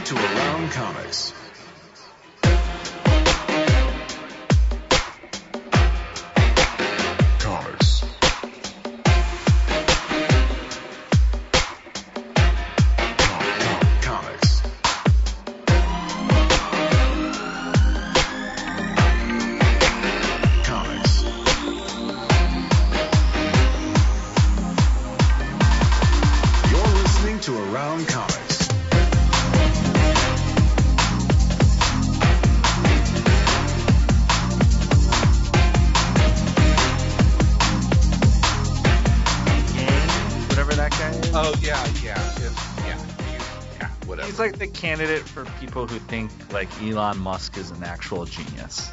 to Around Comics. Comics. Comics. Comics. You're listening to Around Comics. Oh, yeah, whatever. He's like the candidate for people who think like Elon Musk is an actual genius.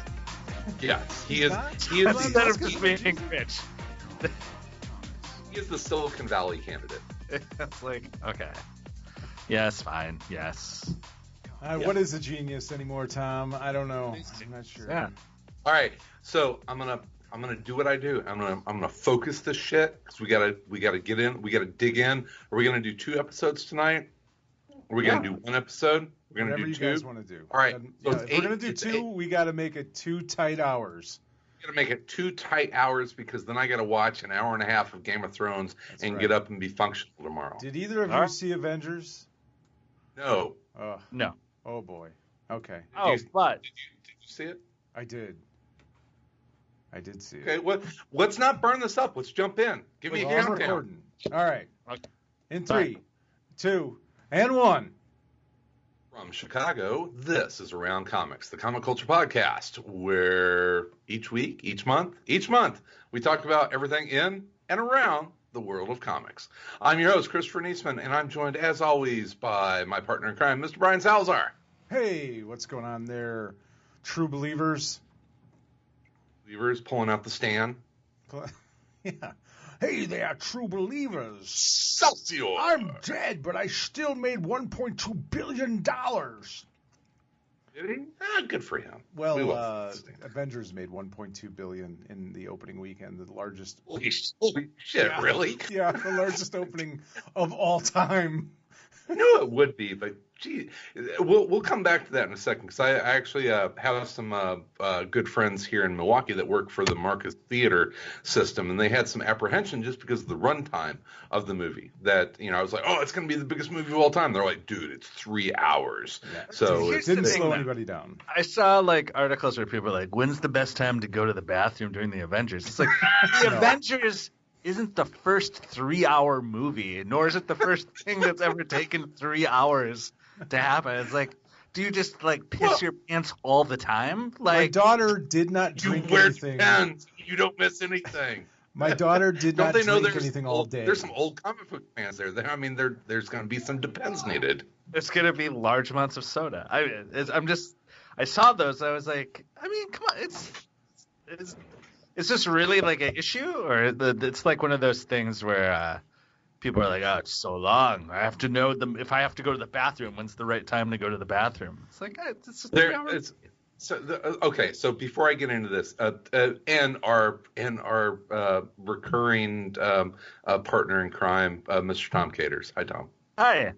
Yes, he is. He is Instead of just being rich. He is the Silicon Valley candidate. It's like, okay. Yes, fine. Yes. What is a genius anymore, Tom? I don't know. I'm not sure. Yeah. All right, so I'm gonna do what I do. I'm gonna focus this shit because we gotta get in. We gotta dig in. Are we gonna do 2 episodes tonight? Are we gonna do 1 episode? We're gonna Whatever do you 2. guys want to do. All right. So if we're gonna do 2, we got to make it 2 tight hours. We're gonna make it 2 tight hours because then I gotta watch an hour and a half of Game of Thrones and get up and be functional tomorrow. Did either of you see Avengers? No. No. Oh boy. Okay. But did you see it? I did. I did see it. Okay, well, let's not burn this up. Let's jump in. Give me a I'm countdown. recording. All right. Okay. In 3, 2, and 1. From Chicago, this is Around Comics, the comic culture podcast, where each month, we talk about everything in and around the world of comics. I'm your host, Christopher Niesman, and I'm joined, as always, by my partner in crime, Mr. Brian Salazar. Hey, what's going on there, true believers? Believers pulling out the stand. Yeah. Hey there, true believers. Excelsior! I'm dead, but I still made $1.2 billion. Did he? Good for him. Well, Avengers made $1.2 billion in the opening weekend, the largest. Holy shit, really? Yeah, the largest opening of all time. I knew it would be, but gee, we'll come back to that in a second because I actually have some good friends here in Milwaukee that work for the Marcus Theater system, and they had some apprehension just because of the runtime of the movie. That I was like, oh, it's going to be the biggest movie of all time. They're like, dude, it's 3 hours. Yeah. So it didn't slow anybody down. I saw like articles where people were like, when's the best time to go to the bathroom during the Avengers? It's like the Avengers isn't the first 3-hour movie, nor is it the first thing that's ever taken 3 hours to happen. It's like, do you just like piss your pants all the time? Like, my daughter did not drink anything. You wear pants. You don't miss anything. My daughter did not drink anything all day. There's some old comic book fans there. I mean, there's going to be some Depends needed. There's going to be large amounts of soda. I saw those. I was like, I mean, come on, Is this really like an issue, or it's like one of those things where people are like, "Oh, it's so long. I have to know if I have to go to the bathroom. When's the right time to go to the bathroom?" It's like it's just 3 hours. So before I get into this, and our recurring partner in crime, Mr. Tom Caters. Hi, Tom. Hi.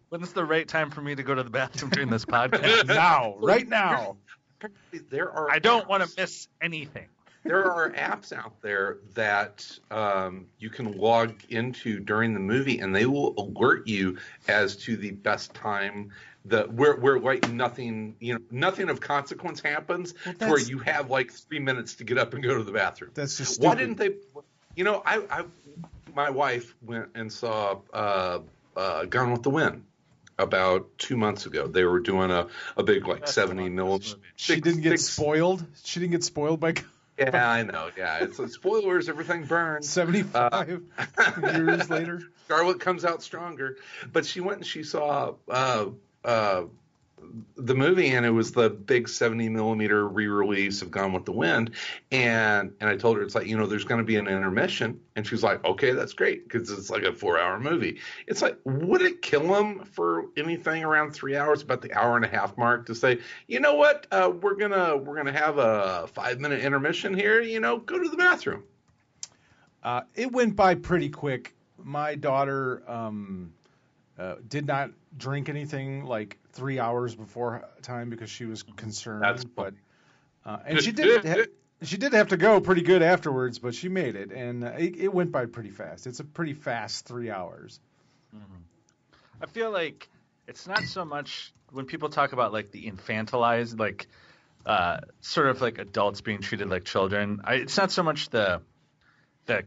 When's the right time for me to go to the bathroom during this podcast? Now, right now. I don't want to miss anything. There are apps out there that you can log into during the movie, and they will alert you as to the best time where like nothing of consequence happens, where you have like 3 minutes to get up and go to the bathroom. That's just stupid. Why didn't they? My wife went and saw Gone with the Wind. About 2 months ago, they were doing a big like 70 millimeter. She didn't get spoiled. She didn't get spoiled by. Yeah, I know. Yeah, it's spoilers. Everything burns. 75 years later, Scarlet comes out stronger. But she went and she saw the movie, and it was the big 70 millimeter re-release of Gone with the Wind, and I told her, it's like, there's going to be an intermission, and she was like, okay, that's great, because it's like a 4-hour movie. It's like, would it kill them for anything around 3 hours, about the hour and a half mark, to say, you know what, we're gonna have a 5-minute intermission here, go to the bathroom? It went by pretty quick. My daughter Did not drink anything like 3 hours before time because she was concerned. That's but and she did have to go pretty good afterwards, but she made it, and it went by pretty fast. It's a pretty fast 3 hours. Mm-hmm. I feel like it's not so much when people talk about like the infantilized, like sort of like adults being treated like children. It's not so much the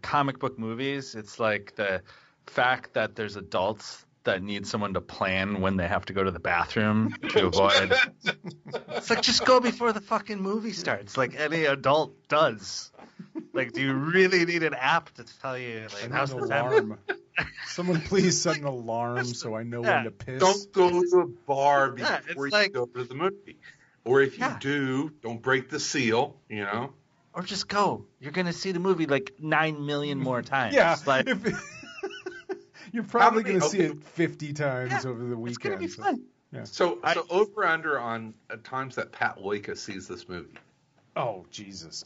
comic book movies. It's like the fact that there's adults that need someone to plan when they have to go to the bathroom to avoid. It's like, just go before the fucking movie starts, like any adult does. Like, do you really need an app to tell you, like, how's the alarm? Someone please set an alarm so I know when to piss. Don't go to a bar before you go to the movie. Or if you do, don't break the seal, you know? Or just go. You're going to see the movie like 9 million more times. Yeah. Like, you're probably going to see it 50 times over the weekend. It's going to be fun. Yeah. So over under on times that Pat Loika sees this movie. Oh, Jesus.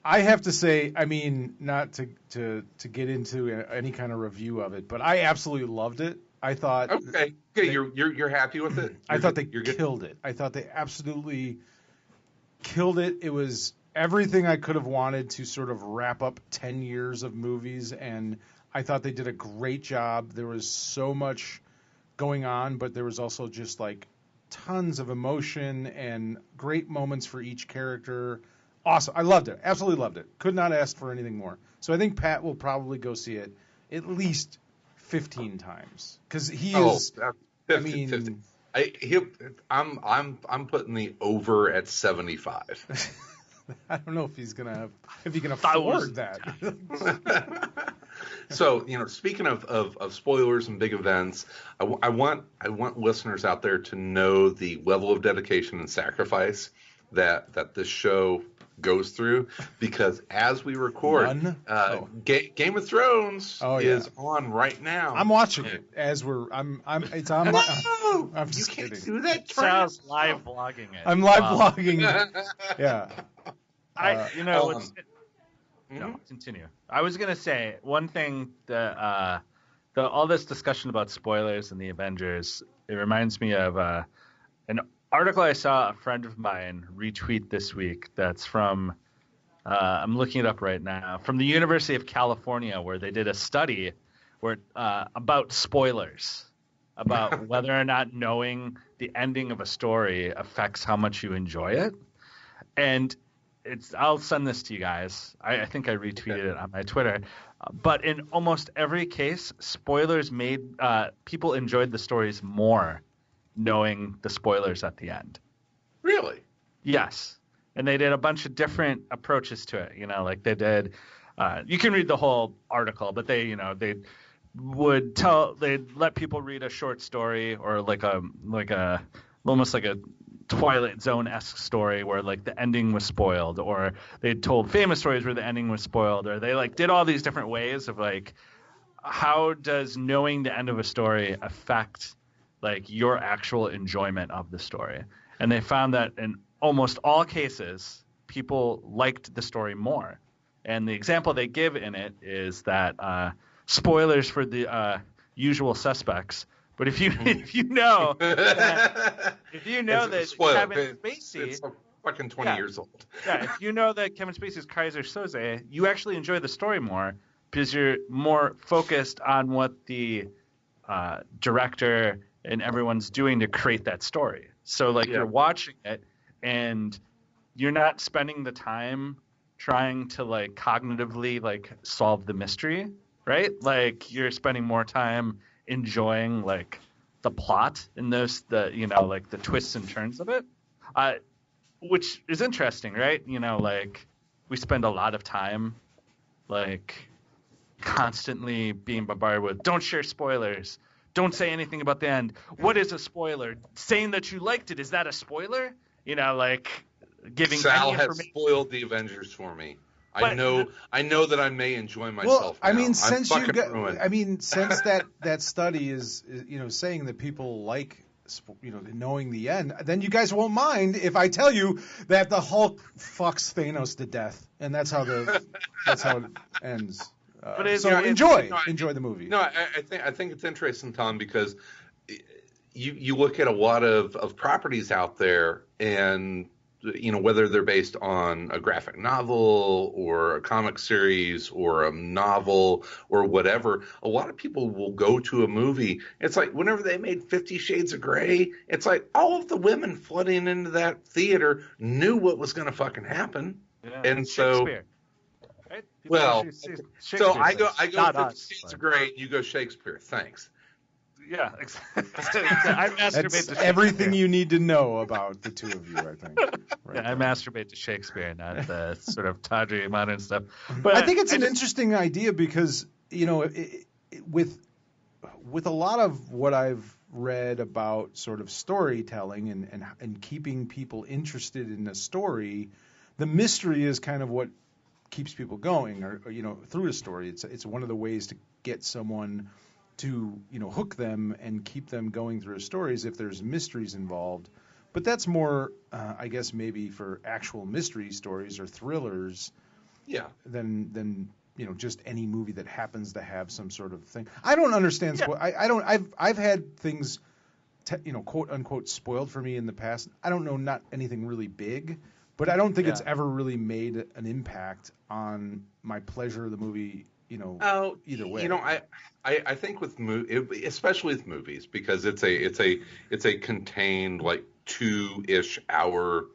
I have to say, I mean, not to get into any kind of review of it, but I absolutely loved it. I thought. Okay, you're happy with it. I thought they killed it. I thought they absolutely killed it. It was everything I could have wanted to sort of wrap up 10 years of movies, and I thought they did a great job. There was so much going on, but there was also just like tons of emotion and great moments for each character. Awesome. I loved it. Absolutely loved it. Could not ask for anything more. So I think Pat will probably go see it at least 15 times because he is. 50. I'm putting the over at 75. I don't know if he can afford that. So, speaking of spoilers and big events, I want listeners out there to know the level of dedication and sacrifice that this show goes through, because as we record, Game of Thrones is on right now. I'm watching it as it's on. I'm just you can't kidding. do that. Sounds live blogging it. I'm live blogging. Yeah. No, continue. I was gonna say one thing that all this discussion about spoilers and the Avengers, it reminds me of an article I saw a friend of mine retweet this week. That's from I'm looking it up right now, from the University of California, where they did a study about spoilers, about whether or not knowing the ending of a story affects how much you enjoy it. And I'll send this to you guys. I think I retweeted it on my Twitter. But in almost every case, spoilers made people enjoyed the stories more knowing the spoilers at the end. Really? Yes. And they did a bunch of different approaches to it. Like they did. You can read the whole article, but they'd let people read a short story or like almost like a Twilight Zone-esque story where like the ending was spoiled, or they told famous stories where the ending was spoiled, or they like did all these different ways of like, how does knowing the end of a story affect like your actual enjoyment of the story? And they found that in almost all cases, people liked the story more. And the example they give in it is that spoilers for the Usual Suspects. But if you know that Kevin Spacey, it's fucking 20 years old. Yeah, if you know that Kevin Spacey is Kaiser Soze, you actually enjoy the story more because you're more focused on what the director and everyone's doing to create that story. So like you're watching it and you're not spending the time trying to like cognitively like solve the mystery, right? Like you're spending more time enjoying like the plot and like the twists and turns of it, which is interesting, right? Like we spend a lot of time like constantly being bombarded with don't share spoilers, don't say anything about the end. What is a spoiler? Saying that you liked it, is that a spoiler? Like giving Sal any has information. spoiled the Avengers for me. I know that I may enjoy myself. Well, I now. mean, since that study is saying that people like knowing the end, then you guys won't mind if I tell you that the Hulk fucks Thanos to death, and that's how it ends. But it's- so you know, enjoy the movie. No, I think it's interesting, Tom, because you look at a lot of properties out there, and whether they're based on a graphic novel or a comic series or a novel or whatever, a lot of people will go to a movie. It's like whenever they made 50 Shades of Grey, it's like all of the women flooding into that theater knew what was going to fucking happen. Yeah, And so, Shakespeare. Right? People well, go see so Shakespeare I go things. Not 50 us, Shades but- of Grey, and you go Shakespeare. Thanks. Yeah, exactly. I masturbate That's to Shakespeare. everything you need to know about the two of you, I think. Right Yeah, I there. masturbate to Shakespeare, not the sort of tawdry modern stuff. But I think it's an just- interesting idea because with a lot of what I've read about sort of storytelling and keeping people interested in a story, the mystery is kind of what keeps people going, or through a story. It's one of the ways to get someone to hook them and keep them going through a story is if there's mysteries involved. But that's more, I guess, maybe for actual mystery stories or thrillers. Yeah. Than just any movie that happens to have some sort of thing. I don't understand. Yeah. I've had things, quote unquote, spoiled for me in the past. I don't know, not anything really big, but I don't think it's ever really made an impact on my pleasure of the movie. Either way. I think with especially with movies, because it's a contained like 2-ish hour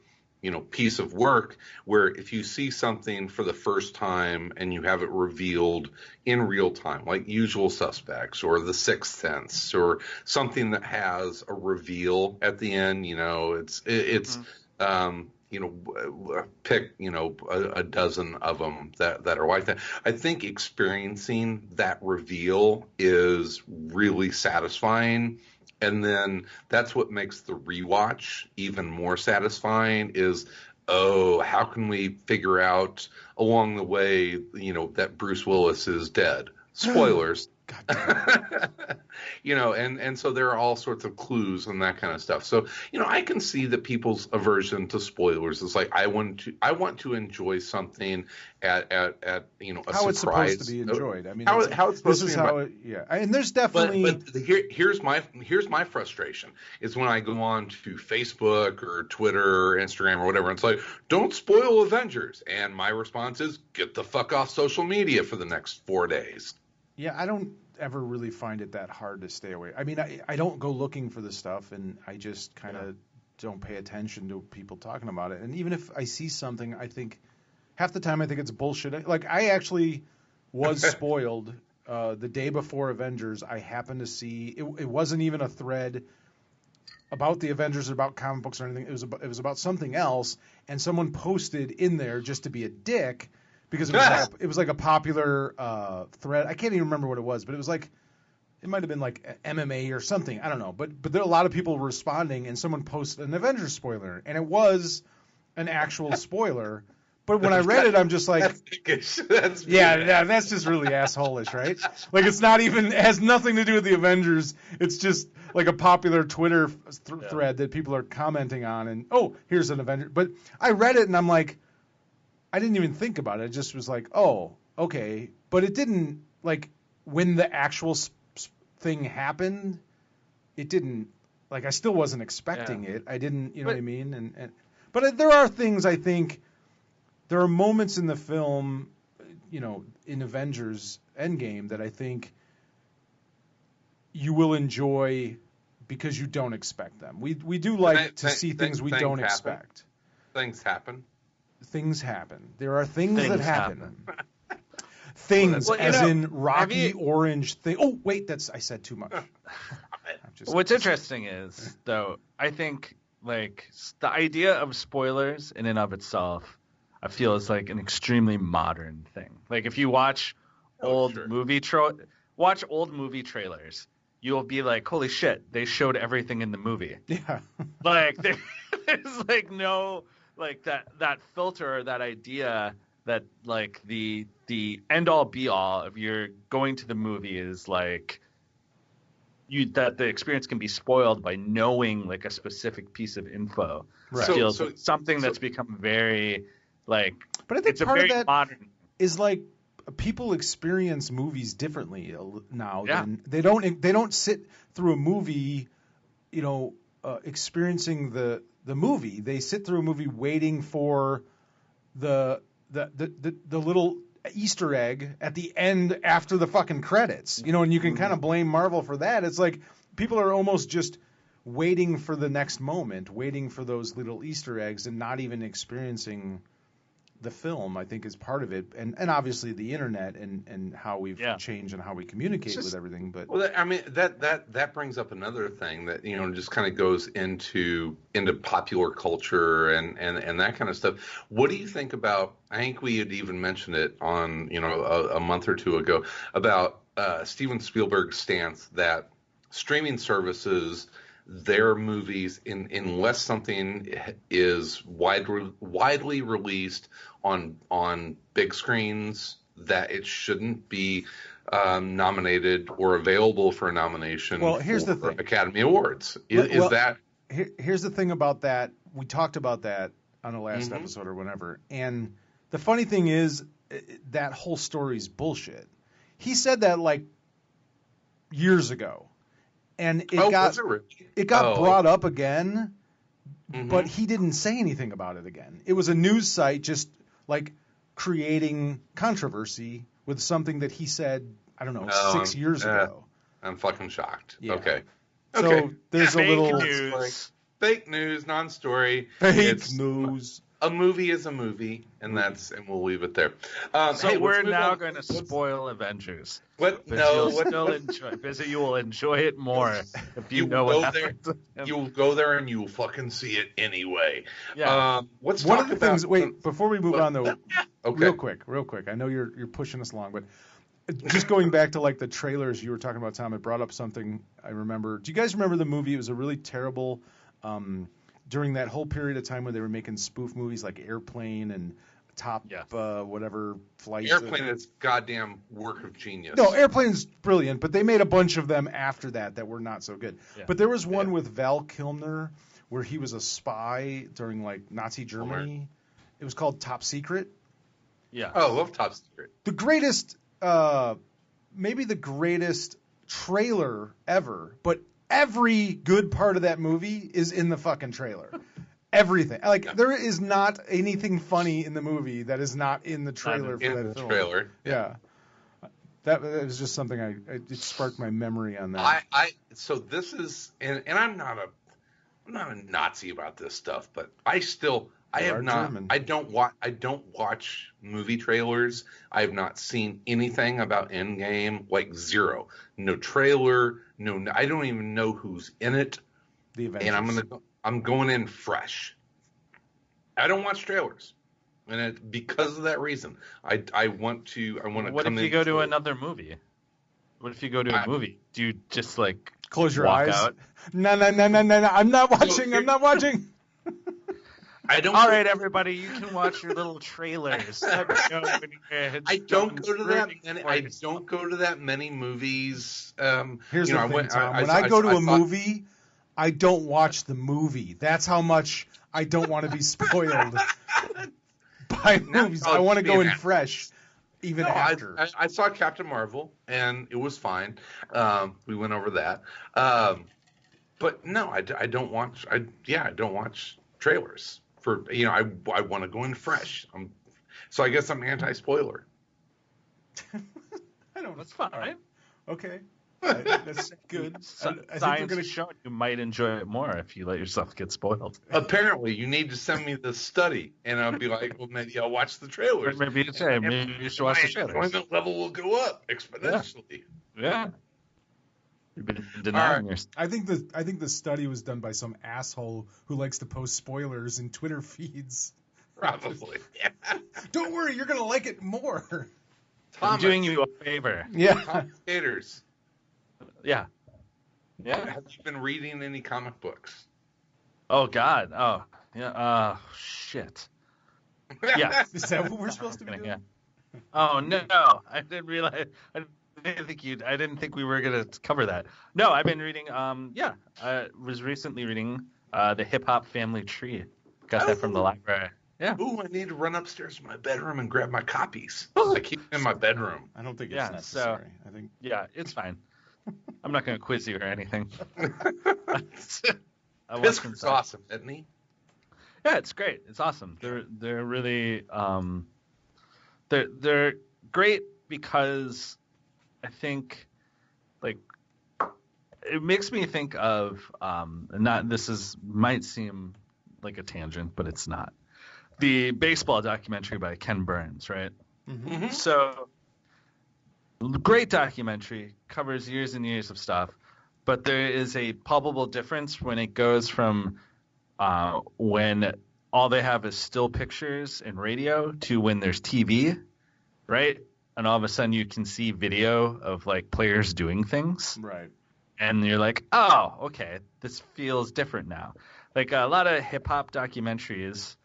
piece of work, where if you see something for the first time and you have it revealed in real time, like Usual Suspects or The Sixth Sense or something that has a reveal at the end, pick a dozen of them that are like that. I think experiencing that reveal is really satisfying. And then that's what makes the rewatch even more satisfying is, how can we figure out along the way, that Bruce Willis is dead? Spoilers. And so there are all sorts of clues and that kind of stuff. So, I can see that people's aversion to spoilers is like, I want to enjoy something at a how surprise. It's supposed to be enjoyed. I mean, how it's supposed this to is be how and there's definitely. But here's my frustration is when I go on to Facebook or Twitter or Instagram or whatever, and it's like, don't spoil Avengers. And my response is, get the fuck off social media for the next 4 days. Yeah, I don't ever really find it that hard to stay away. I mean, I don't go looking for the stuff, and I just kind of don't pay attention to people talking about it. And even if I see something, I think half the time I think it's bullshit. Like, I actually was spoiled the day before Avengers. I happened to see it wasn't even a thread about the Avengers or about comic books or anything. It was about something else, and someone posted in there just to be a dick. Because it was like a popular thread. I can't even remember what it was, but it was like, it might have been like MMA or something. I don't know. But there are a lot of people responding, and someone posted an Avengers spoiler, and it was an actual spoiler. But when I read it, I'm just like, that's just really asshole-ish, right? Like, it's not even, it has nothing to do with the Avengers. It's just like a popular Twitter thread that people are commenting on, and here's an Avenger. But I read it, and I'm like, I didn't even think about it. It just was like, oh, okay. But it didn't, like, when the actual thing happened, it didn't, like, I still wasn't expecting it. I didn't, what I mean? But there are things, I think, there are moments in the film, in Avengers Endgame that I think you will enjoy because you don't expect them. We do like to see things we don't expect. Things happen. Things happen. There are things that happen. Things, Well, in Rocky Orange thing. Oh, wait, I said too much. What's interesting is, though, I think, like, the idea of spoilers in and of itself, I feel is like an extremely modern thing. Like, if you watch old movie trailers, you'll be like, holy shit, they showed everything in the movie. Yeah. Like, there's like no, like, that filter or that idea that, like, the end all be all of your going to the movie is like that the experience can be spoiled by knowing, like, a specific piece of info. Right. Feels like something that's become very, like, but I think it's part a of very that modern. is like people experience movies differently now. Yeah. Than they don't sit through a movie, experiencing the movie. They sit through a movie waiting for the little Easter egg at the end after the fucking credits. And you can kind of blame Marvel for that. It's like people are almost just waiting for the next moment, waiting for those little Easter eggs, and not even experiencing the film. I think is part of it, and obviously the internet and how we've changed and how we communicate with everything. But that brings up another thing that just kind of goes into popular culture and that kind of stuff. What do you think about? I think we had even mentioned it on a month or two ago about Steven Spielberg's stance that streaming services, their movies, unless something is widely released on big screens, that it shouldn't be nominated or available for a nomination. Well, here's the thing. Academy Awards. Here's the thing about that. We talked about that on the last episode or whenever. And the funny thing is, that whole story's bullshit. He said that like years ago. And it got brought up again, but he didn't say anything about it again. It was a news site just like creating controversy with something that he said, I don't know, 6 years ago. I'm fucking shocked. Yeah. Okay. So there's a little fake news, non-story. Fake news. A movie is a movie, and we'll leave it there. So we're now going to spoil Avengers. What? But No. you'll still enjoy. Because you will enjoy it more if you know what happens. You'll go there and you'll fucking see it anyway. Yeah. Let's One talk of the about things. Wait, before we move on though, okay. real quick. I know you're pushing us along, but just going back to like the trailers you were talking about, Tom. It brought up something I remember. Do you guys remember the movie? It was a really terrible. During that whole period of time when they were making spoof movies like Airplane and Top whatever flight. Airplane is goddamn work of genius. No, Airplane's brilliant, but they made a bunch of them after that were not so good. Yeah. But there was one with Val Kilmer where he was a spy during like Nazi Germany. It was called Top Secret. Yeah. Oh, I love Top Secret. The greatest, maybe the greatest trailer ever, but every good part of that movie is in the fucking trailer. Everything. Like, there is not anything funny in the movie that is not in the trailer for that film. Trailer. Yeah. That was just something it sparked my memory on that. So this is, and I'm not a Nazi about this stuff, but I don't watch movie trailers. I have not seen anything about Endgame, like zero. No trailer, I don't even know who's in it. The Avengers. And I'm going in fresh. I don't watch trailers. And because of that reason, I want to What if you go to another movie? What if you go to a movie? Do you just like close your walk eyes? Out? No. I'm not watching. I'm not watching. I don't. All right, everybody, you can watch your little trailers. I don't go to that many. I don't go to that many movies. Here's the thing, Tom. When I go to a movie, I don't watch the movie. That's how much I don't want to be spoiled by movies. I want to go in fresh, even after. I saw Captain Marvel, and it was fine. We went over that. But no, I don't watch. I don't watch trailers. I want to go in fresh. So I guess I'm anti-spoiler. I don't. That's fine, right? Okay, that's good. Science has shown you might enjoy it more if you let yourself get spoiled. Apparently, you need to send me the study, and I'll be like, well, maybe I'll watch the trailers. Maybe you should watch the trailers. My enjoyment level will go up exponentially. Yeah. You've been denying yourself. I think the study was done by some asshole who likes to post spoilers in Twitter feeds. Probably. Yeah. Don't worry, you're gonna like it more. I'm doing you a favor. Yeah. Haters. Yeah. Yeah. Have you been reading any comic books? Oh God. Oh yeah. Shit. Yeah. Is that what we're supposed to be doing? Yeah. Oh no! I didn't realize. I didn't think we were gonna cover that. No, I've been reading. I was recently reading the Hip Hop Family Tree. Got that from the library. Yeah. Ooh, I need to run upstairs to my bedroom and grab my copies. I keep them in my bedroom. I don't think it's Yeah, necessary. I think Yeah, it's fine. I'm not going to quiz you or anything. I watched Pisker's inside. awesome, isn't he? Yeah, it's great. It's awesome. They're really they're great because I think like it makes me think of not this is might seem like a tangent, but it's not. The baseball documentary by Ken Burns, right? Mm-hmm. So great documentary, covers years and years of stuff, but there is a palpable difference when it goes from when all they have is still pictures and radio to when there's TV, right? And all of a sudden you can see video of like players doing things. right. And you're like, oh, okay, this feels different now. Like a lot of hip hop documentaries,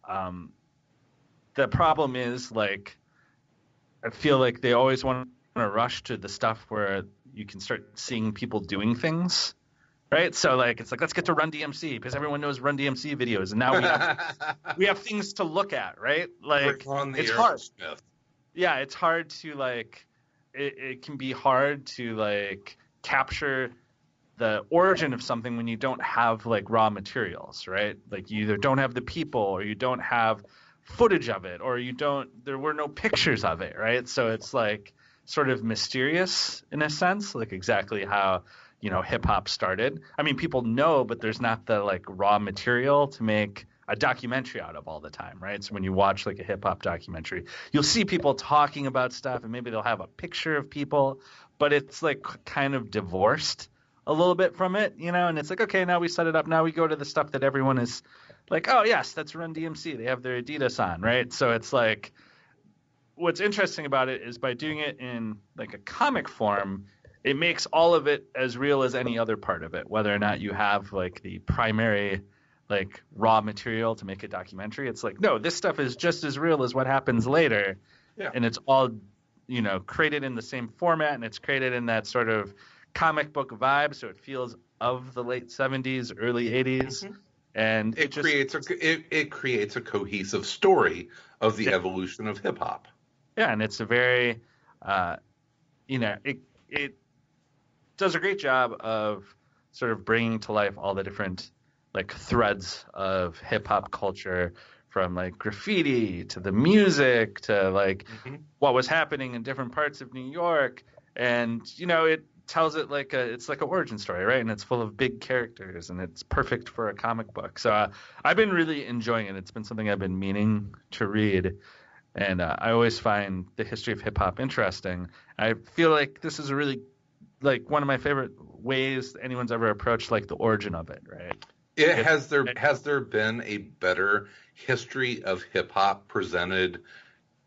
the problem is like, I feel like they always want to rush to the stuff where you can start seeing people doing things, right? So like, it's like, let's get to Run DMC because everyone knows Run DMC videos. And now we have things to look at, right? Like it's hard. Yeah, it's hard to like, it can be hard to like capture the origin of something when you don't have like raw materials, right? Like you either don't have the people or you don't have footage of it or there were no pictures of it, right? So it's like sort of mysterious in a sense, like exactly how, hip hop started. I mean, people know, but there's not the like raw material to make a documentary out of all the time, right? So when you watch like a hip hop documentary, you'll see people talking about stuff and maybe they'll have a picture of people, but it's like kind of divorced a little bit from it, and it's like, okay, now we set it up. Now we go to the stuff that everyone is like, oh yes, that's Run DMC. They have their Adidas on, right? So it's like, what's interesting about it is by doing it in like a comic form, it makes all of it as real as any other part of it, whether or not you have like the primary like raw material to make a documentary. It's like, no, this stuff is just as real as what happens later. Yeah. And it's all, created in the same format and it's created in that sort of comic book vibe. So it feels of the late 70s, early 80s. Mm-hmm. And it creates a cohesive story of the evolution of hip hop. Yeah. And it's a very, it does a great job of sort of bringing to life all the different like threads of hip hop culture, from like graffiti to the music to like what was happening in different parts of New York. And, it tells it like it's like an origin story, right? And it's full of big characters and it's perfect for a comic book. So I've been really enjoying it. It's been something I've been meaning to read. And I always find the history of hip hop interesting. I feel like this is a really like one of my favorite ways anyone's ever approached like the origin of it, right? Has there been a better history of hip hop presented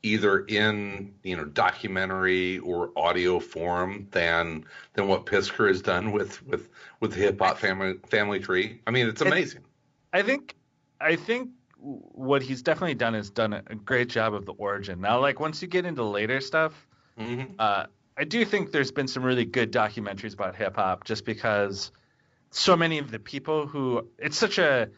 either in documentary or audio form than what Pisker has done with Hip Hop Family Tree? I mean, it's amazing. I think what he's definitely done is done a great job of the origin. Now, like once you get into later stuff, I do think there's been some really good documentaries about hip hop, just because so many of the people it's such a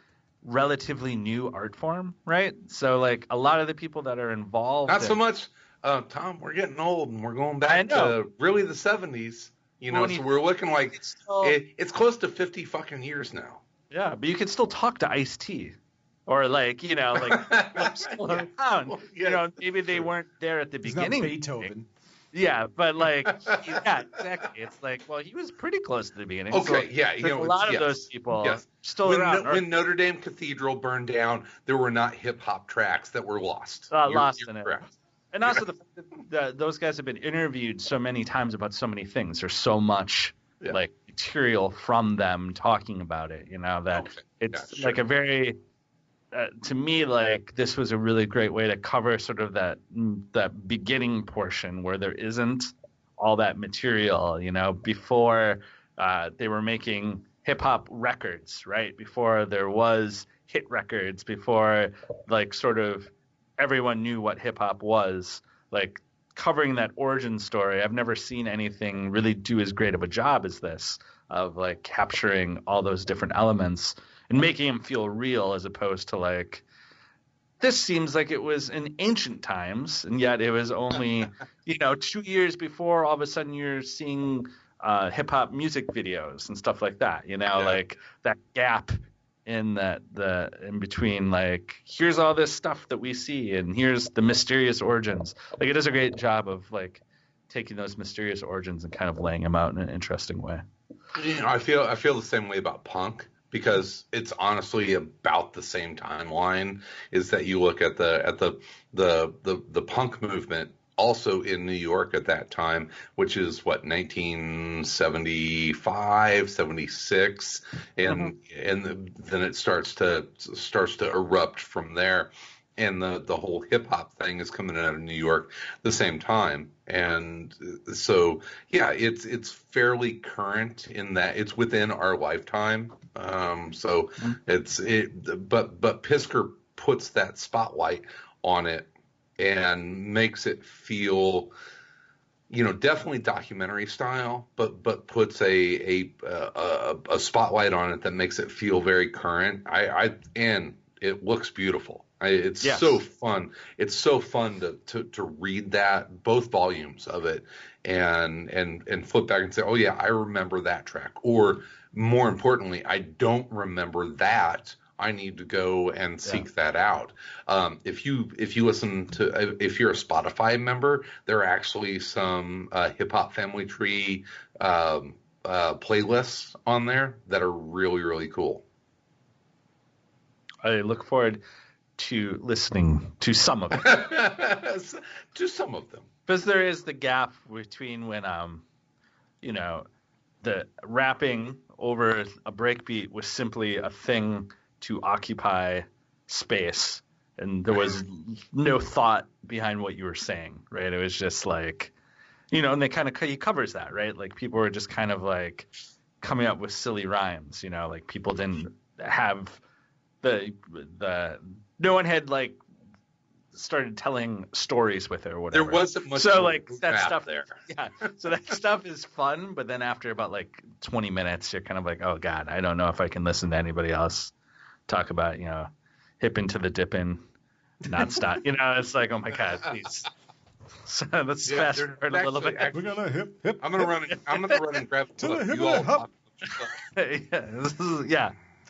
relatively new art form, right? So like a lot of the people that are involved. Not so much, Tom, we're getting old and we're going back to really the 70s, so we're looking like it's close to 50 fucking years now. Yeah, but you can still talk to Ice-T. Or like, slow down. Maybe they weren't there at the beginning. Not Beethoven. Yeah, but like, yeah, exactly. It's like, well, he was pretty close to the beginning. Okay, so yeah, a lot of those people still around. When Notre Dame Cathedral burned down, there were not hip hop tracks that were lost. Lost in it. And also those guys have been interviewed so many times about so many things. There's so much like material from them talking about it. That it's like a very. To me, like this was a really great way to cover sort of that beginning portion where there isn't all that material, before they were making hip hop records, right? Before there was hit records, before like sort of everyone knew what hip hop was, like covering that origin story. I've never seen anything really do as great of a job as this, of like capturing all those different elements and making them feel real, as opposed to like this seems like it was in ancient times, and yet it was only 2 years before all of a sudden you're seeing hip hop music videos and stuff like that. Like that gap in in between, like, here's all this stuff that we see and here's the mysterious origins. Like, it does a great job of like taking those mysterious origins and kind of laying them out in an interesting way. I feel the same way about punk, because it's honestly about the same timeline. Is that you look at the punk movement also in New York at that time, which is 1975, 76, and then it starts to erupt from there. And the whole hip hop thing is coming out of New York the same time. And so, yeah, it's fairly current in that it's within our lifetime. But Pisker puts that spotlight on it and makes it feel, definitely documentary style, but puts a spotlight on it that makes it feel very current. And it looks beautiful. It's so fun. It's so fun to read that, both volumes of it, and flip back and say, oh yeah, I remember that track. Or more importantly, I don't remember that. I need to go and seek that out. If you listen to, if you're a Spotify member, there are actually some Hip Hop Family Tree playlists on there that are really, really cool. I look forward to listening to some of them. To some of them. Because there is the gap between when, the rapping over a breakbeat was simply a thing to occupy space, and there was no thought behind what you were saying, right? It was just like, and he covers that, right? Like, people were just kind of like coming up with silly rhymes, like people didn't have no one had like started telling stories with it or whatever. There wasn't much. So like that stuff there. Yeah. So that stuff is fun, but then after about like 20 minutes, you're kind of like, oh God, I don't know if I can listen to anybody else talk about, hipping to the dipping nonstop. It's like, oh my God, please. So let's fast forward a little bit. We're gonna hip. I'm gonna run and grab To the hip you and all.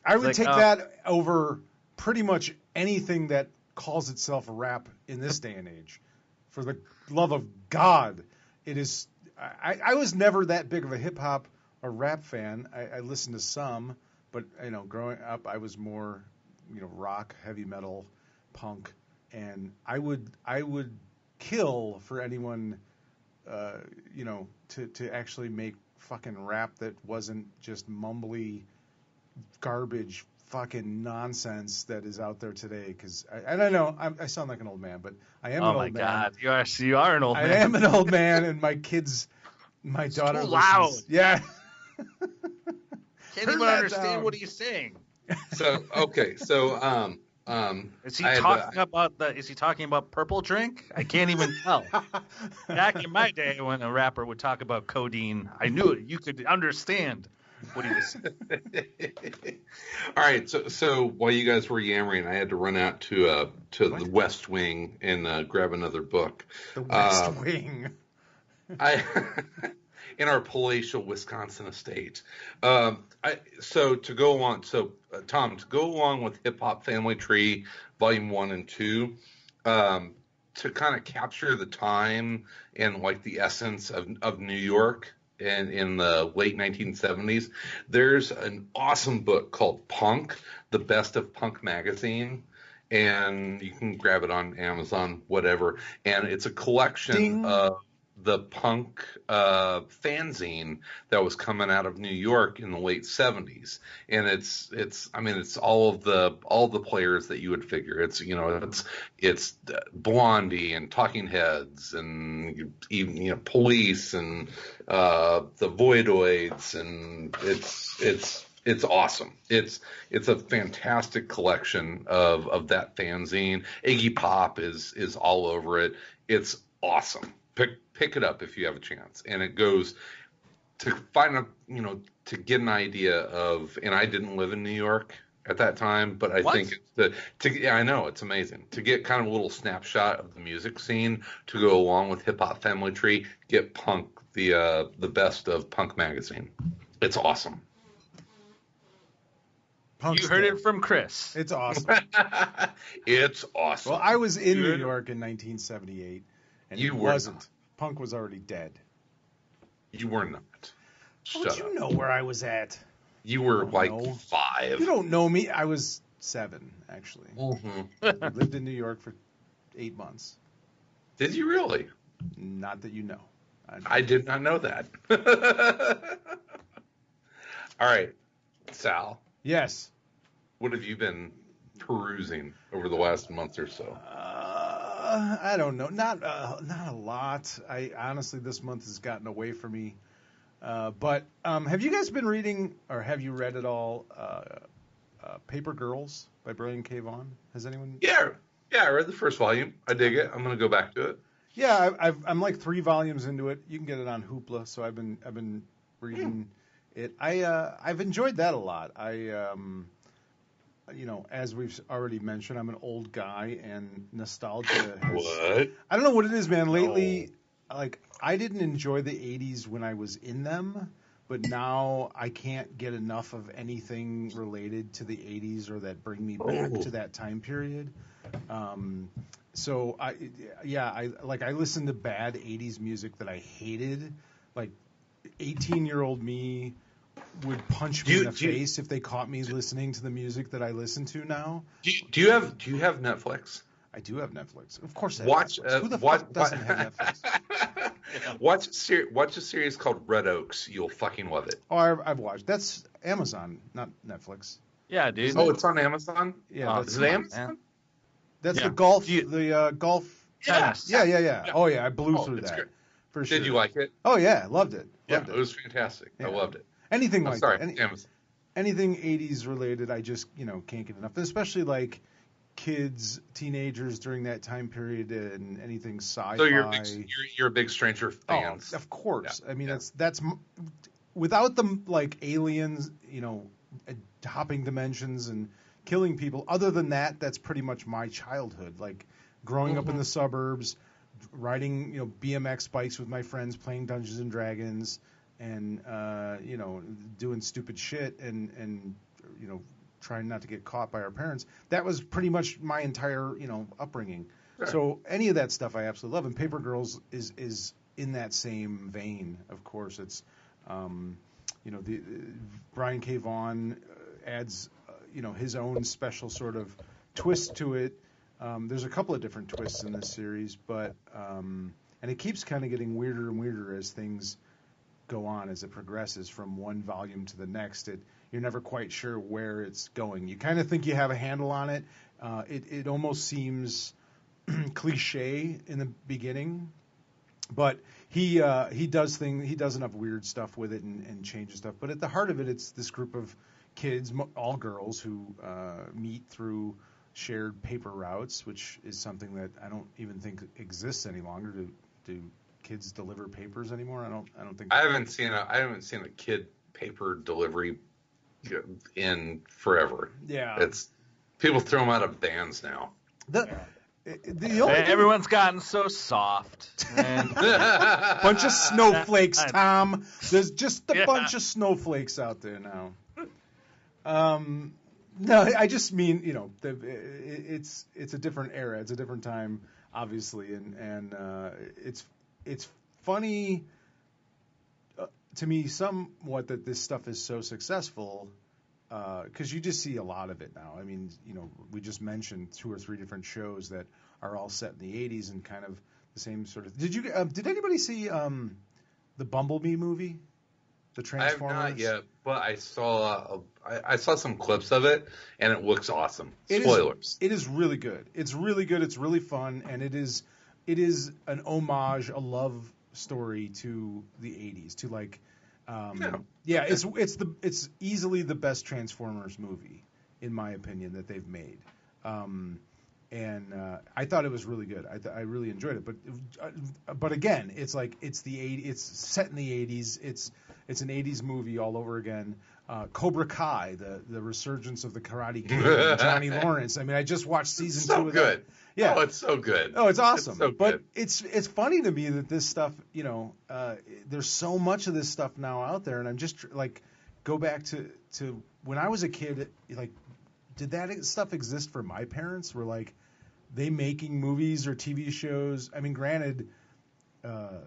I would take that over pretty much anything that calls itself rap in this day and age. For the love of God, it is. I was never that big of a hip hop or rap fan. I listened to some, but growing up, I was more, rock, heavy metal, punk, and I would kill for anyone, to actually make fucking rap that wasn't just mumbly garbage fucking nonsense that is out there today. Because I know I sound like an old man, but I am an old man. Oh my God, you are an old man. I am an old man, and my daughter too loud. Listens. Yeah. Can't even understand what he's saying. So okay, so is he talking about purple drink? I can't even tell. Back in my day, when a rapper would talk about codeine, I knew it. You could understand what he was saying. All right, so while you guys were yammering, I had to run out to the West Wing and grab another book. The West Wing. In our palatial Wisconsin estate. Tom, to go along with Hip Hop Family Tree Volume 1 and 2, to kind of capture the time and like the essence of New York in the late 1970s, there's an awesome book called Punk, The Best of Punk Magazine. And you can grab it on Amazon, whatever. And it's a collection of the punk fanzine that was coming out of New York in the late 70s, and it's all the players that you would figure. It's Blondie and Talking Heads and even Police and the Voidoids, and it's awesome. It's a fantastic collection of that fanzine. Iggy Pop is all over it. It's awesome. Pick it up if you have a chance. And it goes to find to get an idea of, and I didn't live in New York at that time, but I What? think yeah, I know it's amazing to get kind of a little snapshot of the music scene to go along with Hip Hop Family Tree. Get Punk the best of Punk magazine. It's awesome. Punk's You heard dead. it from Chris. It's awesome. It's awesome. Well, I was in You New heard it? York in 1978, and You it were wasn't. not. Punk was already dead. You were not. How Shut would up. you know where I was at? You were don't like know. 5. You don't know me. I was 7, actually. Mhm. I lived in New York for 8 months. Did you really? Not that you know. I did not know that. All right, Sal, Yes. what have you been perusing over the last month or so? I don't know. Not a lot. I honestly, this month has gotten away from me. But have you guys been reading, or have you read at all, Paper Girls by Brian K. Vaughan? Has anyone? Yeah, I read the first volume. I dig it. I'm gonna go back to it. Yeah, I'm like 3 volumes into it. You can get it on Hoopla, so I've been reading it. I've enjoyed that a lot. As we've already mentioned, I'm an old guy, and nostalgia has. What? I don't know what it is, man. Lately, like I didn't enjoy the '80s when I was in them, but now I can't get enough of anything related to the '80s or that bring me back to that time period. So I listened to bad '80s music that I hated. Like 18-year-old me would punch me in the face if they caught me listening to the music that I listen to now. Do you have Netflix? I do have Netflix. Of course I have Watch Netflix. Who the fuck doesn't have Netflix? Watch a series called Red Oaks. You'll fucking love it. Oh, I've watched. That's Amazon, not Netflix. Yeah, dude. Oh, it's on Amazon? Yeah, Is it Amazon? Man. That's Yeah. the golf. Do you- The golf. Yes. Yeah. Oh yeah, I blew through it's that great. for sure. Did you like it? Oh yeah, loved it. Yeah, Loved it was fantastic. Yeah. I loved it. Anything I'm like sorry, that. Amazon. Anything 80s related, I just can't get enough. Especially like kids, teenagers during that time period, and anything sci-fi. So you're a big Stranger fans. Oh, of course. Yeah. I mean, that's without them like aliens, hopping dimensions and killing people. Other than that, that's pretty much my childhood. Like growing up in the suburbs, riding BMX bikes with my friends, playing Dungeons and Dragons, and doing stupid shit and trying not to get caught by our parents. That was pretty much my entire upbringing. Sure. So any of that stuff I absolutely love. And Paper Girls is in that same vein. Of course, it's the Brian K. Vaughan adds his own special sort of twist to it. There's a couple of different twists in this series, but and it keeps kind of getting weirder and weirder as things go on, as it progresses from one volume to the next. You're never quite sure where it's going. You kind of think you have a handle on it. It almost seems cliche in the beginning, but he does enough weird stuff with it and changes stuff. But at the heart of it, it's this group of kids, all girls, who meet through shared paper routes, which is something that I don't even think exists any longer. Do kids deliver papers anymore? I don't think. I haven't seen a kid paper delivery in forever. Yeah. It's people throw them out of vans now. The only thing, Everyone's gotten so soft. And bunch of snowflakes, Tom. There's just a bunch of snowflakes out there now. No, I just mean it's a different era. It's a different time, obviously, and it's funny to me somewhat that this stuff is so successful because you just see a lot of it now. I mean, we just mentioned 2 or 3 different shows that are all set in the 80s and kind of the same sort of. Did anybody see the Bumblebee movie? The Transformers? I have not yet, but I saw some clips of it, and it looks awesome. It Spoilers. It is really good. It's really good. It's really fun, and it is an homage, a love story to the 80s, to like. It's easily the best Transformers movie, in my opinion, that they've made. And I thought it was really good. I really enjoyed it. But again, it's like it's set in the 80s. It's an 80s movie all over again. Cobra Kai, the resurgence of the Karate Kid, and Johnny Lawrence. I mean, I just watched season 2 of good. that. Yeah. Oh, it's so good. Oh, it's awesome. It's so but good. it's funny to me that this stuff, there's so much of this stuff now out there, and I'm just like, go back to when I was a kid, like, did that stuff exist for my parents? Were like they making movies or TV shows? I mean, granted, there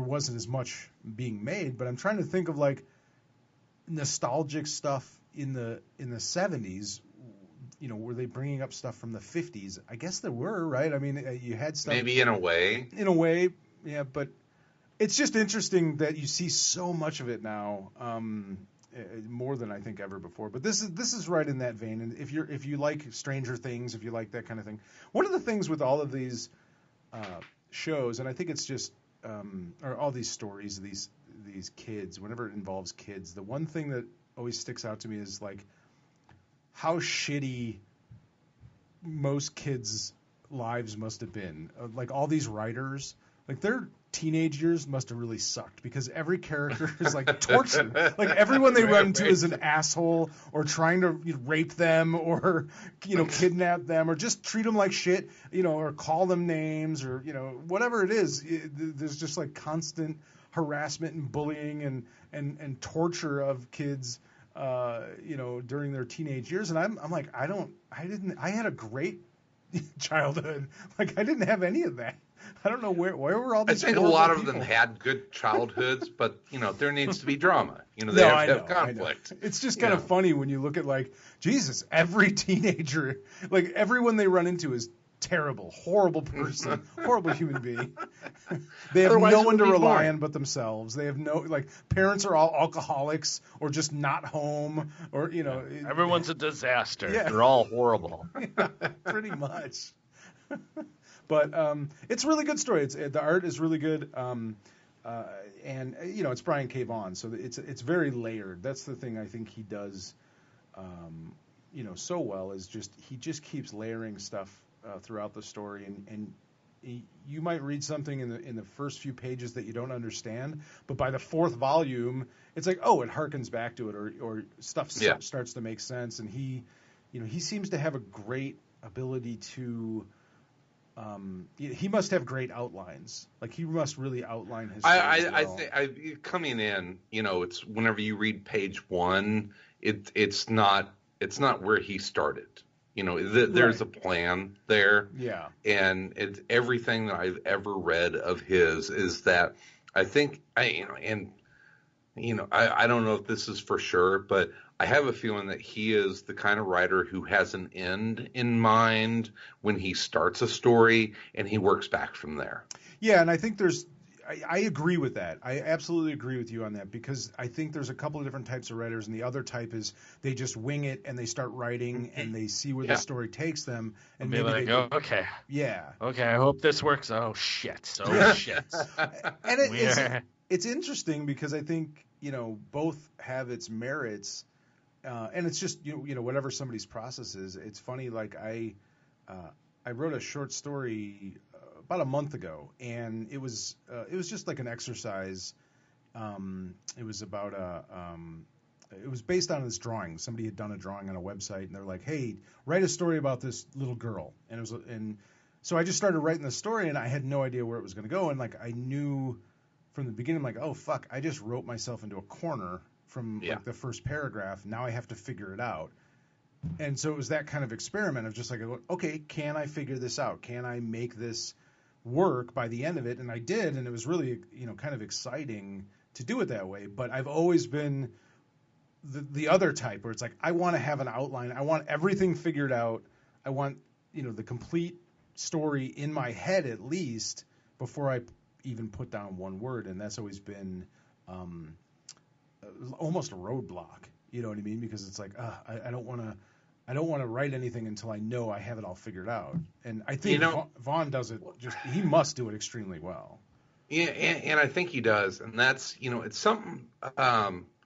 wasn't as much being made, but I'm trying to think of like nostalgic stuff in the 70s. Were they bringing up stuff from the 50s? I guess there were, right? I mean, you had stuff. Maybe in a way. In a way, yeah. But it's just interesting that you see so much of it now, more than I think ever before. But this is right in that vein. And if you like Stranger Things, if you like that kind of thing, one of the things with all of these shows, and I think it's just or all these stories, these kids, whenever it involves kids, the one thing that always sticks out to me is like how shitty most kids' lives must have been. Like all these writers, like their teenage years must have really sucked because every character is like tortured. Like everyone they run into is an asshole or trying to rape them or kidnap them or just treat them like shit, or call them names or whatever it is. There's just like constant harassment and bullying and torture of kids. During their teenage years, and I'm like, I had a great childhood. Like I didn't have any of that. I don't know where were all these. I think a lot of them had good childhoods, but there needs to be drama. They have to have conflict. It's just kind of funny when you look at like Jesus. Every teenager, like everyone they run into is terrible, horrible person, horrible human being. They have Otherwise no one to rely boring. on but themselves. They have no parents are all alcoholics or just not home or Everyone's a disaster. Yeah. They're all horrible. Yeah, pretty much. But it's a really good story. The art is really good, and it's Brian K. Vaughan, so it's very layered. That's the thing I think he does, so well is he just keeps layering stuff throughout the story, and you might read something in the first few pages that you don't understand, but by the fourth volume, it's like, oh, it harkens back to it, or stuff starts to make sense, and he seems to have a great ability to. He must have great outlines. Like he must really outline his. I think coming in, it's whenever you read page 1, it's not where he started. There's a plan there. Yeah. And it's everything that I've ever read of his is that I think I don't know if this is for sure, but I have a feeling that he is the kind of writer who has an end in mind when he starts a story and he works back from there. Yeah, and I think I agree with that. I absolutely agree with you on that because I think there's a couple of different types of writers, and the other type is they just wing it and they start writing and they see where the story takes them. And maybe they go, okay. Yeah. Okay, I hope this works. Oh, shit. Oh, shit. And it's interesting because I think, both have its merits. And it's just whatever somebody's process is. It's funny. Like I wrote a short story about a month ago, and it was just like an exercise. It was about it was based on this drawing. Somebody had done a drawing on a website, and they're like, "Hey, write a story about this little girl." And so I just started writing the story, and I had no idea where it was going to go. And like I knew from the beginning, I'm like, "Oh fuck, I just wrote myself into a corner." From like the first paragraph, now I have to figure it out. And so it was that kind of experiment of just like, okay, can I figure this out? Can I make this work by the end of it? And I did, and it was really, kind of exciting to do it that way. But I've always been the other type where it's like, I want to have an outline. I want everything figured out. I want, the complete story in my head at least before I even put down one word. And that's always been almost a roadblock, you know what I mean? Because it's like, I don't want to write anything until I know I have it all figured out. And I think Vaughn does it. He must do it extremely well. Yeah, and I think he does, and that's it's something.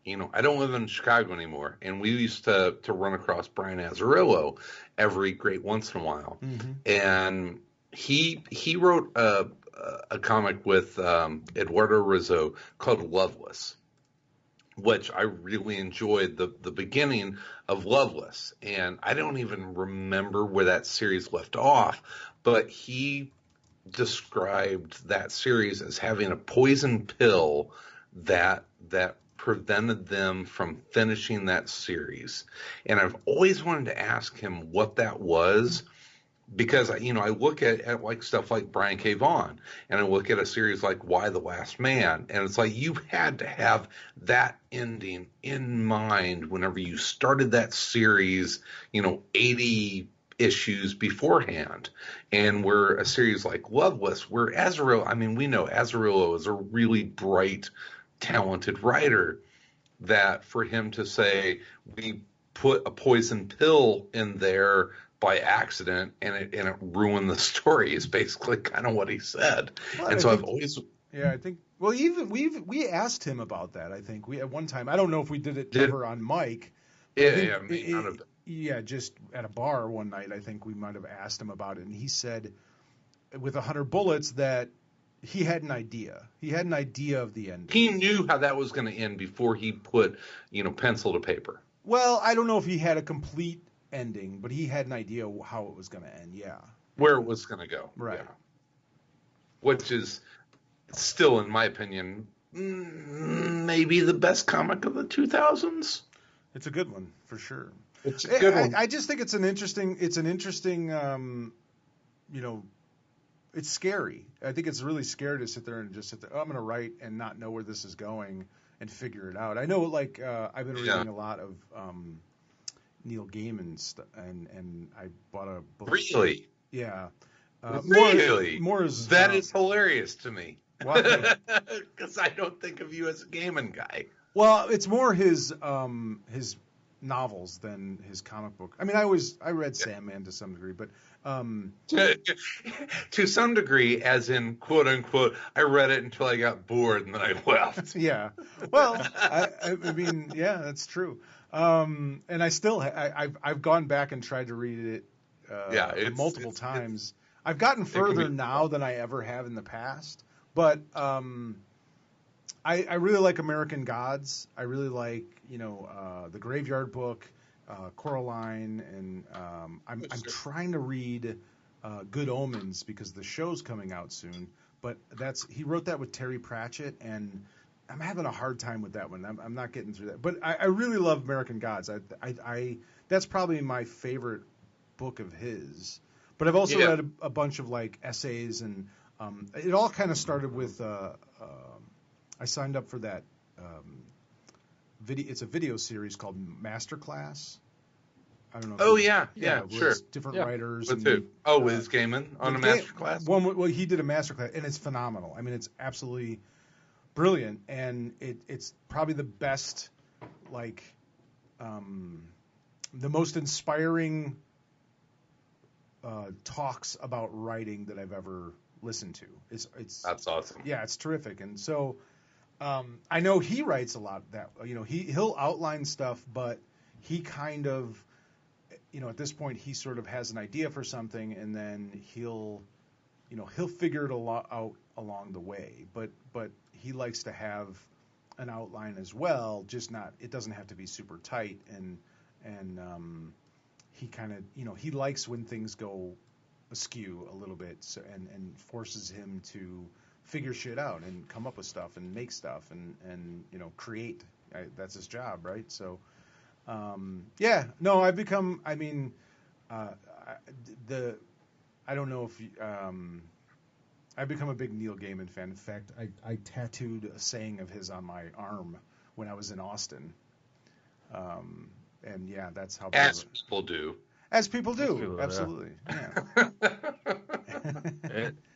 I don't live in Chicago anymore, and we used to run across Brian Azzarello every great once in a while. Mm-hmm. And he wrote a comic with Eduardo Rizzo called Loveless, which I really enjoyed the beginning of Loveless. And I don't even remember where that series left off, but he described that series as having a poison pill that prevented them from finishing that series. And I've always wanted to ask him what that was, because I look at like stuff like Brian K. Vaughan, and I look at a series like Why the Last Man, and it's like you had to have that ending in mind whenever you started that series, 80 issues beforehand. And where a series like Loveless, where Azzarello, we know Azzarello is a really bright, talented writer, that for him to say we put a poison pill in there by accident and it ruined the story is basically kind of what he said. Well, and so I've always I think we asked him about that. I think we at one time, I don't know if we did it ever on mic. Just at a bar one night, I think we might have asked him about it, and he said with 100 Bullets that he had an idea. He had an idea of the ending. He knew how that was going to end before he put, pencil to paper. Well, I don't know if he had a complete ending, but he had an idea how it was going to end. Yeah, where it was going to go. Right. Yeah. Which is still, in my opinion, maybe the best comic of the 2000s. It's a good one for sure. It's a good one. I just think it's an interesting. It's scary. I think it's really scary to sit there and just sit there. Oh, I'm going to write and not know where this is going and figure it out. I know, like I've been reading a lot of Neil Gaiman stuff, and I bought a book. Really? Yeah. Really? More is that is hilarious to me. Why? Because I don't think of you as a Gaiman guy. Well, it's more his novels than his comic book. I read Sandman to some degree, but to some degree, as in quote unquote, I read it until I got bored and then I left. Yeah. Well, yeah, that's true. And I still I've gone back and tried to read it multiple times. I've gotten further now than I ever have in the past, but I really like American Gods. I really like the Graveyard Book, Coraline, and I'm trying to read Good Omens because the show's coming out soon. But he wrote that with Terry Pratchett, and I'm having a hard time with that one. I'm not getting through that. But I really love American Gods. I that's probably my favorite book of his. But I've also read a bunch of like essays, and it all kind of started with I signed up for that video. It's a video series called Masterclass. I don't know. Oh yeah, sure. Different writers. With who? With Gaiman on a Masterclass. Well, he did a Masterclass, and it's phenomenal. It's absolutely brilliant, and it's probably the best, the most inspiring talks about writing that I've ever listened to. That's awesome. Yeah, it's terrific, and so. I know he writes a lot that he'll outline stuff, but he kind of at this point he sort of has an idea for something, and then he'll figure it out along the way. But he likes to have an outline as well, just it doesn't have to be super tight, and he kind of he likes when things go askew a little bit, so and forces him to figure shit out and come up with stuff and make stuff and create. That's his job, right? So I've become I don't know if I've become a big Neil Gaiman fan. In fact, I tattooed a saying of his on my arm when I was in Austin, and that's how people do. As people do, absolutely. Yeah.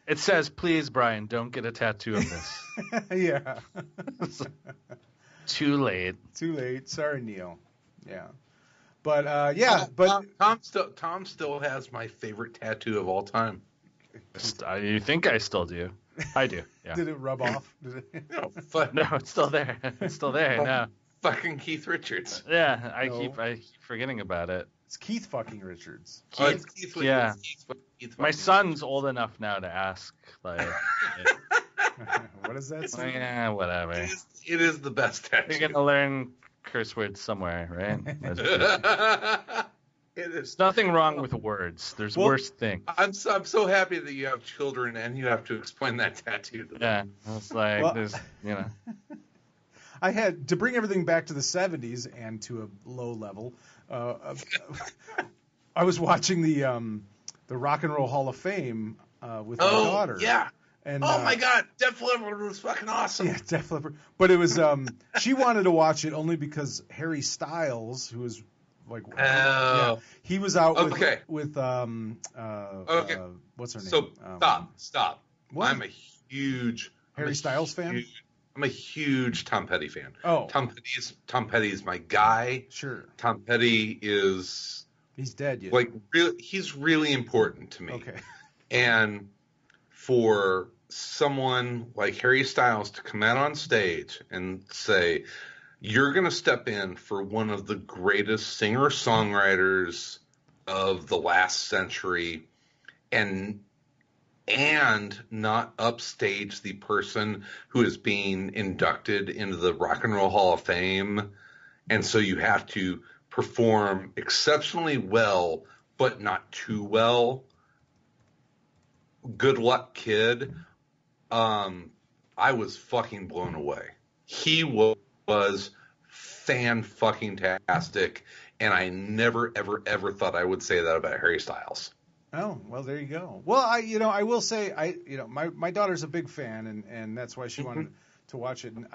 It says, "Please, Brian, don't get a tattoo of this." Yeah. Too late. Too late. Sorry, Neil. Yeah. But Tom still has my favorite tattoo of all time. You think I still do? I do. Yeah. Did it rub off? No, it's still there. It's still there. No. fucking Keith Richards. Yeah, I No. keep forgetting about it. It's Keith fucking Richards. Oh, it's Keith Richards. Yeah. Keith My fucking son's old enough now to ask, like, What does that say? yeah, whatever. It is the best You're tattoo. gonna learn curse words somewhere, right? It is. There's nothing wrong with words. There's Well, worse things. I'm so happy that you have children and you have to explain that tattoo to them. Yeah, it's like Well- there's, I had to bring everything back to the 70s and to a low level. I was watching the Rock and Roll Hall of Fame with my daughter. Yeah. And, Oh my God, Def Leppard was fucking awesome. Yeah, Def Leppard. But it was she wanted to watch it only because Harry Styles, who was like, he was out Okay. with what's her name? So stop. What? I'm a huge Harry Styles fan? I'm a huge Tom Petty fan. Oh. Tom Petty is my guy. Sure. Tom Petty is He's dead yet. like he's really important to me. Okay. And for someone like Harry Styles to come out on stage and say, you're going to step in for one of the greatest singer-songwriters of the last century and not upstage the person who is being inducted into the Rock and Roll Hall of Fame. And so you have to perform exceptionally well, but not too well. Good luck, kid. I was fucking blown away. He was fan-fucking-tastic, and I never, ever, ever thought I would say that about Harry Styles. Oh, well, there you go. Well, I will say, my daughter's a big fan, and that's why she wanted to watch it. And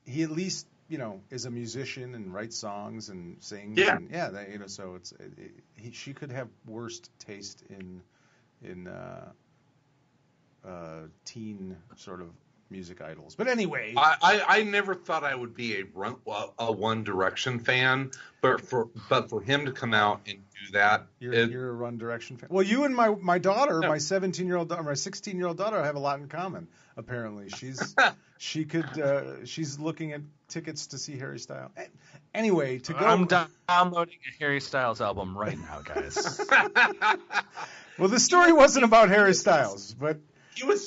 he at least, is a musician and writes songs and sings. Yeah. And, so she could have worst taste in teen sort of music idols. But anyway, I never thought I would be a One Direction fan, but for him to come out and do that, you're a One Direction fan. Well, you and my daughter, my 17-year-old daughter, my 16-year-old daughter, have a lot in common. Apparently, she's looking at tickets to see Harry Styles. Anyway, to go. I'm downloading a Harry Styles album right now, guys. Well, the story wasn't about Harry Styles, but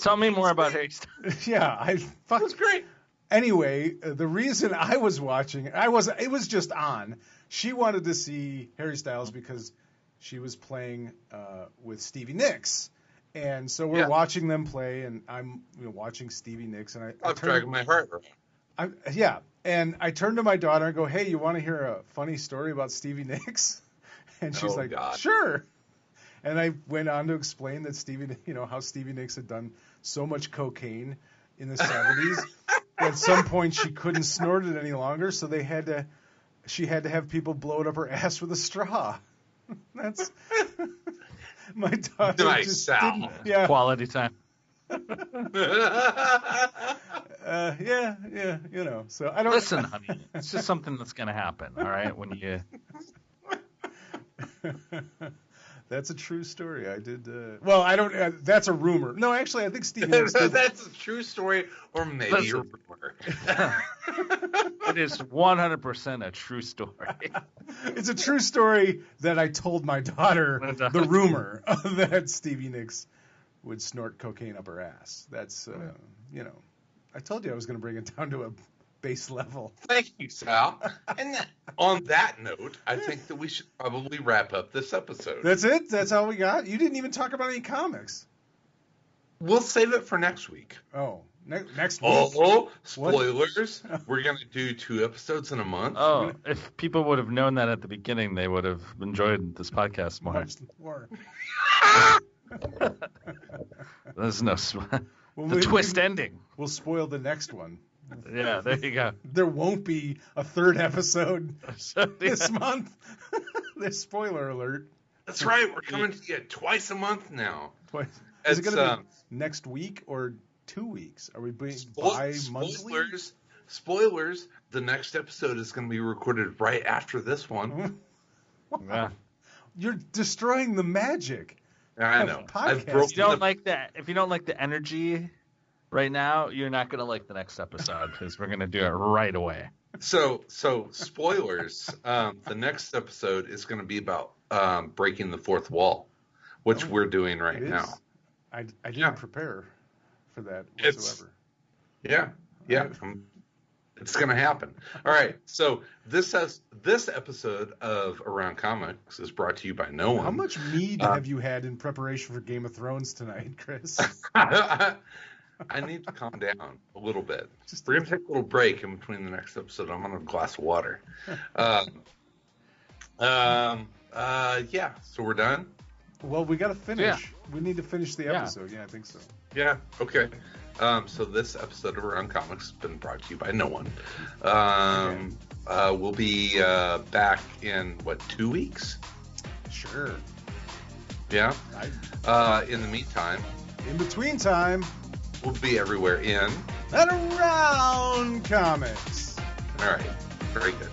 Tell me more about Harry Styles. yeah, it was great. Anyway, the reason I was watching it, it was just on. She wanted to see Harry Styles because she was playing with Stevie Nicks. And so we're watching them play, and I'm watching Stevie Nicks, and I'm dragging my heart around. And I turned to my daughter and go, "Hey, you want to hear a funny story about Stevie Nicks?" And she's like, God. "Sure." And I went on to explain that how Stevie Nicks had done so much cocaine in the 70s. At some point, she couldn't snort it any longer, so she had to have people blow it up her ass with a straw. That's my daughter. Nice just sound. didn't. Yeah. Quality time. So I don't Listen, honey, it's just something that's gonna happen. All right, when you. That's a true story. I did. Well, I don't. That's a rumor. No, actually, I think Stevie Nicks did. That's a true story, or maybe a rumor. It is 100% a true story. It's a true story that I told my daughter the rumor that Stevie Nicks would snort cocaine up her ass. That's, I told you I was going to bring it down to a base level. Thank you, Sal. And on that note, I think that we should probably wrap up this episode. That's it? That's all we got? You didn't even talk about any comics. We'll save it for next week. Oh, next week? Oh, spoilers. We're going to do 2 episodes in a month. Oh, if people would have known that at the beginning, they would have enjoyed this podcast more. Much more. There's no Well, twist ending. We'll spoil the next one. Yeah, there you go. There won't be a 3rd episode this month. This spoiler alert. That's right. We're coming to you twice a month now. Twice. Is it going to be next week or 2 weeks? Are we being bi-monthly? Spoilers. The next episode is going to be recorded right after this one. Yeah. You're destroying the magic. I know. Podcast. If you don't like the energy Right now, you're not going to like the next episode because we're going to do it right away. So spoilers. The next episode is going to be about breaking the fourth wall, which we're doing right now. I didn't prepare for that whatsoever. Yeah. It's going to happen. All right. So this episode of Around Comics is brought to you by no one. How much mead have you had in preparation for Game of Thrones tonight, Chris? I need to calm down a little bit. We're going to take a little break in between the next episode. I'm on a glass of water. Yeah. So we're done? Well, we got to finish. Yeah. We need to finish the episode. Yeah, I think so. Yeah. Okay. So this episode of Around Comics has been brought to you by no one. We'll be back in, 2 weeks? Sure. Yeah. In the meantime. In between time. We'll be everywhere in. And Around Comics. All right. Very good.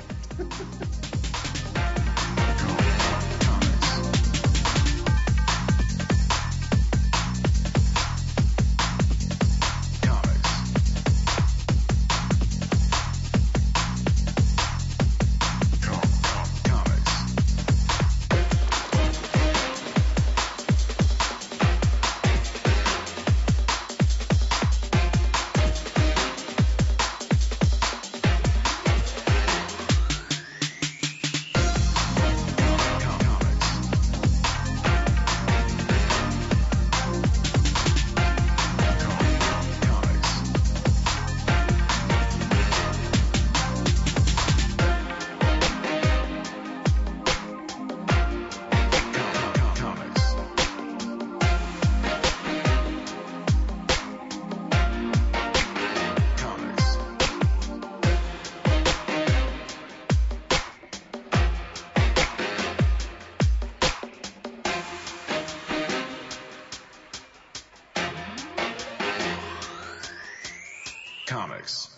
Comics.